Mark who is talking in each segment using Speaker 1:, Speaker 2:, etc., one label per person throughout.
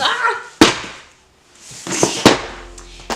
Speaker 1: Ah!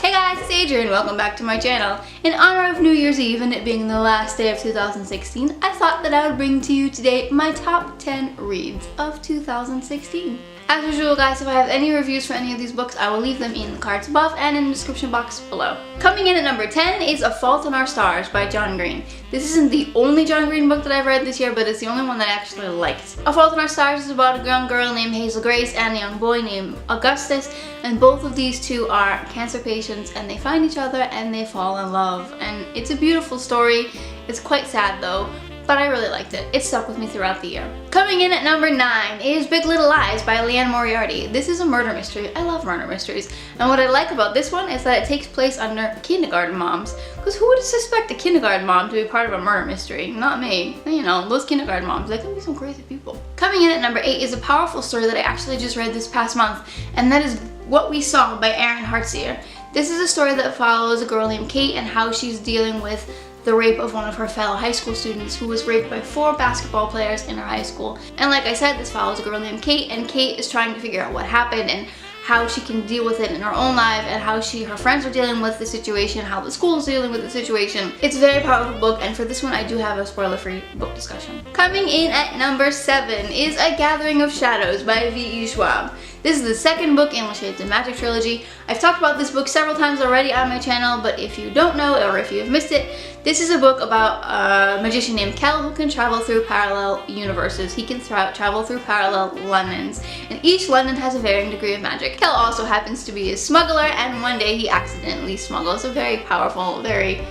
Speaker 1: Hey guys, it's Adrian. Welcome back to my channel. In honor of New Year's Eve and it being the last day of 2016, I thought that I would bring to you today my top 10 reads of 2016. As usual guys, if I have any reviews for any of these books, I will leave them in the cards above and in the description box below. Coming in at number 10 is A Fault in Our Stars by John Green. This isn't the only John Green book that I've read this year, but it's the only one that I actually liked. A Fault in Our Stars is about a young girl named Hazel Grace and a young boy named Augustus, and both of these two are cancer patients and they find each other and they fall in love. And it's a beautiful story. It's quite sad though, but I really liked it. It stuck with me throughout the year. Coming in at number 9 is Big Little Lies by Liane Moriarty. This is a murder mystery. I love murder mysteries. And what I like about this one is that it takes place under kindergarten moms. Because who would suspect a kindergarten mom to be part of a murder mystery? Not me. You know, those kindergarten moms, they can be some crazy people. Coming in at number 8 is a powerful story that I actually just read this past month, and that is What We Saw by Erin Hartseer. This is a story that follows a girl named Kate and how she's dealing with the rape of one of her fellow high school students who was raped by 4 basketball players in her high school. And like I said, this follows a girl named Kate, and Kate is trying to figure out what happened and how she can deal with it in her own life, and how her friends are dealing with the situation, how the school is dealing with the situation. It's a very powerful book, and for this one I do have a spoiler-free book discussion. Coming in at number 7 is A Gathering of Shadows by V.E. Schwab. This is the second book in the Shades of Magic trilogy. I've talked about this book several times already on my channel, but if you don't know or if you have missed it, this is a book about a magician named Kel who can travel through parallel universes. He can travel through parallel Londons, and each London has a varying degree of magic. Kel also happens to be a smuggler, and one day he accidentally smuggles a very powerful, very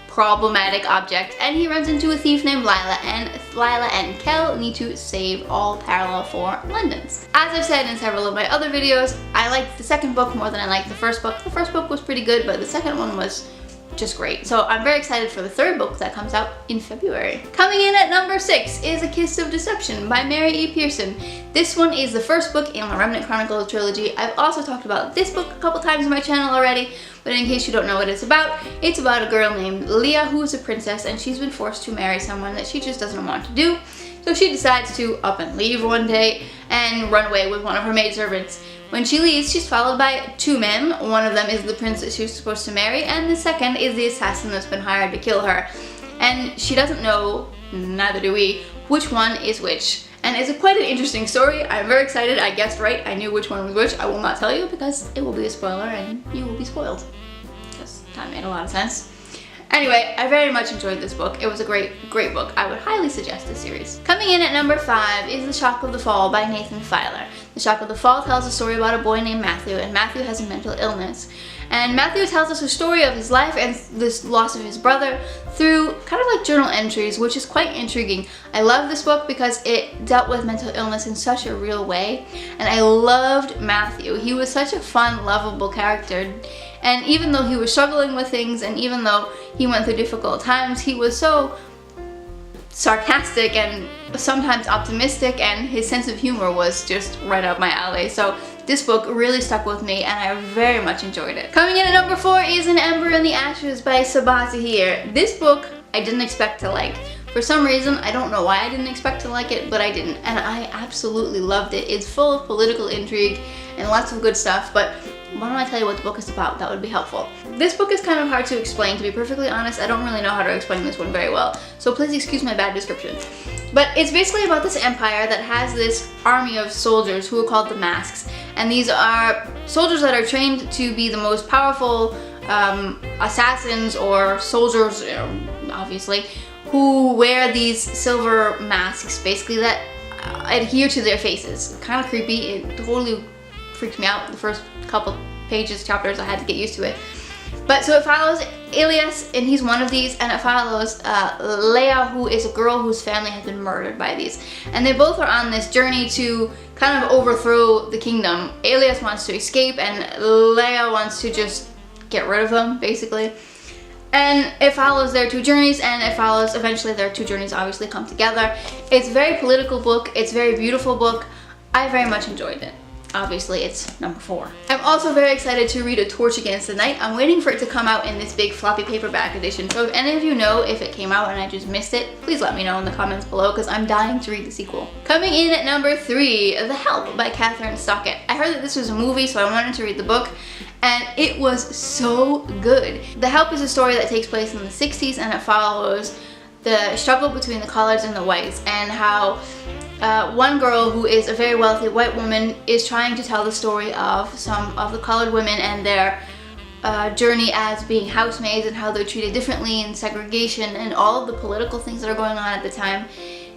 Speaker 1: problematic object, and he runs into a thief named Lila, and Kel need to save all parallel 4 Londons. As I've said in several of my other videos, I liked the second book more than I liked the first book. The first book was pretty good, but the second one was just great. So I'm very excited for the third book that comes out in February. Coming in at number 6 is A Kiss of Deception by Mary E. Pearson. This one is the first book in the Remnant Chronicle trilogy. I've also talked about this book a couple times on my channel already, but in case you don't know what it's about a girl named Leah who is a princess, and she's been forced to marry someone that she just doesn't want to do. So she decides to up and leave one day and run away with one of her maidservants. When she leaves, she's followed by 2 men. One of them is the prince that she's supposed to marry, and the second is the assassin that's been hired to kill her. And she doesn't know, neither do we, which one is which. And it's quite an interesting story. I'm very excited. I guessed right. I knew which one was which. I will not tell you because it will be a spoiler and you will be spoiled. Because that made a lot of sense. Anyway, I very much enjoyed this book. It was a great book. I would highly suggest this series. Coming in at number 5 is The Shock of the Fall by Nathan Filer. The Shock of the Fall tells a story about a boy named Matthew, and Matthew has a mental illness. And Matthew tells us a story of his life and this loss of his brother through kind of like journal entries, which is quite intriguing. I love this book because it dealt with mental illness in such a real way, and I loved Matthew. He was such a fun, lovable character. And even though he was struggling with things, and even though he went through difficult times, he was so sarcastic and sometimes optimistic, and his sense of humor was just right up my alley. So this book really stuck with me and I very much enjoyed it. Coming in at number 4 is An Ember in the Ashes by Sabaa Tahir. This book I didn't expect to like. For some reason, I don't know why I didn't expect to like it, but I didn't, and I absolutely loved it. It's full of political intrigue and lots of good stuff, but why don't I tell you what the book is about? That would be helpful. This book is kind of hard to explain, to be perfectly honest. I don't really know how to explain this one very well, so please excuse my bad description. But it's basically about this empire that has this army of soldiers who are called the Masks, and these are soldiers that are trained to be the most powerful assassins or soldiers, obviously, who wear these silver masks, basically, that adhere to their faces. Kind of creepy. It totally freaked me out the first couple chapters. I had to get used to it. But so it follows Elias, and he's one of these, and it follows Leah, who is a girl whose family has been murdered by these. And they both are on this journey to kind of overthrow the kingdom. Elias wants to escape, and Leah wants to just get rid of them, basically. And it follows their 2 journeys, and it follows eventually their 2 journeys obviously come together. It's a very political book. It's a very beautiful book. I very much enjoyed it. obviously it's number 4. I'm also very excited to read A Torch Against the Night. I'm waiting for it to come out in this big floppy paperback edition. So if any of you know if it came out and I just missed it, please let me know in the comments below because I'm dying to read the sequel. Coming in at number 3, The Help by Kathryn Stockett. I heard that this was a movie, so I wanted to read the book, and it was so good. The Help is a story that takes place in the 60s, and it follows the struggle between the coloreds and the whites, and how one girl who is a very wealthy white woman is trying to tell the story of some of the colored women and their journey as being housemaids and how they're treated differently and segregation and all of the political things that are going on at the time.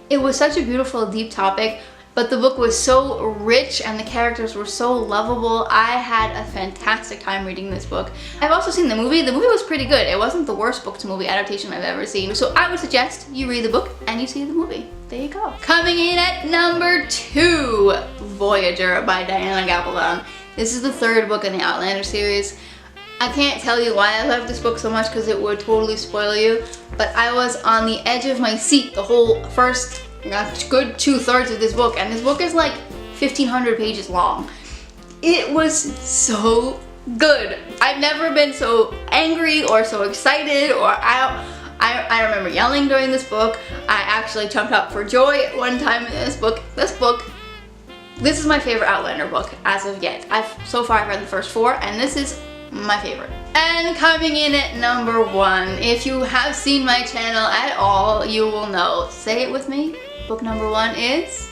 Speaker 1: It was such a beautiful, deep topic, but the book was so rich and the characters were so lovable. I had a fantastic time reading this book. I've also seen the movie. The movie was pretty good. It wasn't the worst book to movie adaptation I've ever seen. So I would suggest you read the book and you see the movie. There you go. Coming in at number 2, Voyager by Diana Gabaldon. This is the 3rd book in the Outlander series. I can't tell you why I love this book so much because it would totally spoil you, but I was on the edge of my seat the whole first good 2/3 of this book, and this book is like 1,500 pages long. It was so good. I've never been so angry or so excited, or I remember yelling during this book. I actually jumped up for joy one time in this book. This is my favorite Outlander book as of yet. So far I've read the first 4, and this is my favorite. And coming in at number 1, if you have seen my channel at all, you will know. Say it with me. Book number 1 is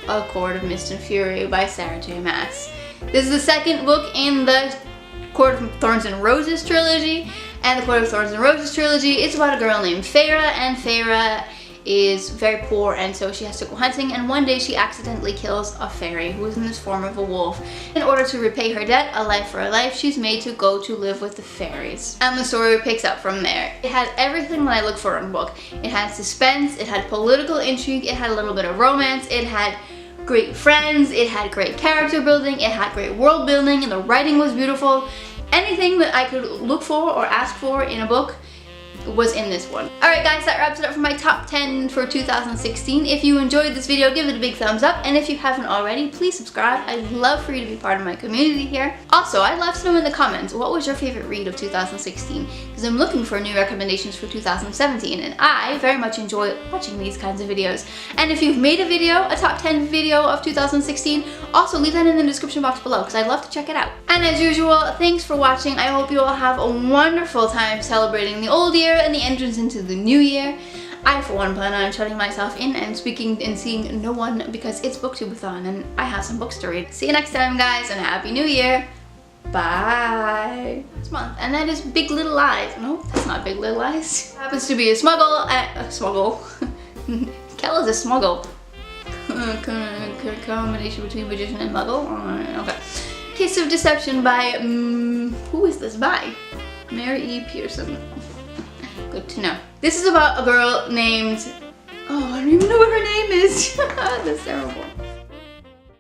Speaker 1: A Court of Mist and Fury by Sarah J. Maas. This is the 2nd book in the Court of Thorns and Roses trilogy, and the Court of Thorns and Roses trilogy is about a girl named Feyre, and Feyre is very poor, and so she has to go hunting, and one day she accidentally kills a fairy who is in this form of a wolf. In order to repay her debt, a life for a life, she's made to go to live with the fairies. And the story picks up from there. It had everything that I look for in a book. It had suspense, it had political intrigue, it had a little bit of romance, it had great friends, it had great character building, it had great world building, and the writing was beautiful. Anything that I could look for or ask for in a book was in this one. Alright guys, that wraps it up for my top 10 for 2016. If you enjoyed this video, give it a big thumbs up, and if you haven't already, please subscribe. I'd love for you to be part of my community here. Also, I'd love to know in the comments, what was your favorite read of 2016? Because I'm looking for new recommendations for 2017, and I very much enjoy watching these kinds of videos. And if you've made a video, a top 10 video of 2016, also leave that in the description box below, because I'd love to check it out. And as usual, thanks for watching. I hope you all have a wonderful time celebrating the old year and the entrance into the new year. I for one plan on shutting myself in and speaking and seeing no one because it's booktubeathon and I have some books to read. See you next time guys, and Happy New Year. Bye. This month. And that is Big Little Lies. No, that's not Big Little Lies. Happens to be a smuggle. Kel is a smuggle. Combination between magician and muggle. Okay. Kiss of Deception by who is this by? Mary E. Pearson. Good to know. This is about a girl named, oh, I don't even know what her name is. That's terrible.